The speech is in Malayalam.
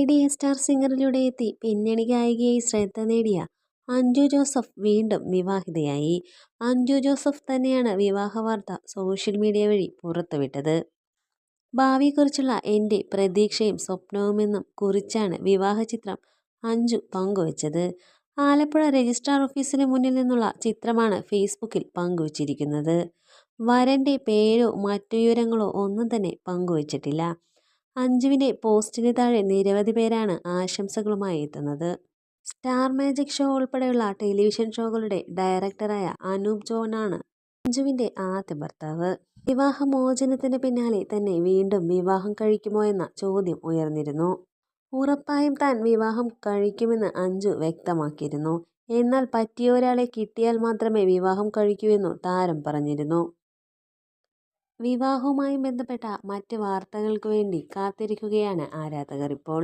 ഐഡിയ സ്റ്റാർ സിംഗറിലൂടെ എത്തി പിന്നണി ഗായികയായി ശ്രദ്ധ നേടിയ അഞ്ജു ജോസഫ് വീണ്ടും വിവാഹിതയായി. അഞ്ജു ജോസഫ് തന്നെയാണ് വിവാഹ വാർത്ത സോഷ്യൽ മീഡിയ വഴി പുറത്തുവിട്ടത്. ഭാവിയെക്കുറിച്ചുള്ള എൻ്റെ പ്രതീക്ഷയും സ്വപ്നവുമെന്നും കുറിച്ചാണ് വിവാഹ ചിത്രം അഞ്ജു പങ്കുവച്ചത്. ആലപ്പുഴ രജിസ്ട്രാർ ഓഫീസിന് മുന്നിൽ നിന്നുള്ള ചിത്രമാണ് ഫേസ്ബുക്കിൽ പങ്കുവച്ചിരിക്കുന്നത്. വരൻ്റെ പേരോ മറ്റു വിവരങ്ങളോ ഒന്നും തന്നെ പങ്കുവച്ചിട്ടില്ല. അഞ്ജുവിൻ്റെ പോസ്റ്റിന് താഴെ നിരവധി പേരാണ് ആശംസകളുമായി എത്തുന്നത്. സ്റ്റാർ മാജിക് ഷോ ഉൾപ്പെടെയുള്ള ടെലിവിഷൻ ഷോകളുടെ ഡയറക്ടറായ അനൂപ് ജോണാണ് അഞ്ജുവിൻ്റെ ആദ്യ ഭർത്താവ്. വിവാഹമോചനത്തിന് പിന്നാലെ തന്നെ വീണ്ടും വിവാഹം കഴിക്കുമോ എന്ന ചോദ്യം ഉയർന്നിരുന്നു. ഉറപ്പായും താൻ വിവാഹം കഴിക്കുമെന്ന് അഞ്ജു വ്യക്തമാക്കിയിരുന്നു. എന്നാൽ പറ്റിയ ഒരാളെ കിട്ടിയാൽ മാത്രമേ വിവാഹം കഴിക്കൂ എന്നു താരം പറഞ്ഞിരുന്നു. വിവാഹവുമായി ബന്ധപ്പെട്ട മറ്റ് വാർത്തകൾക്ക് വേണ്ടി കാത്തിരിക്കുകയാണ് ആരാധകർ ഇപ്പോൾ.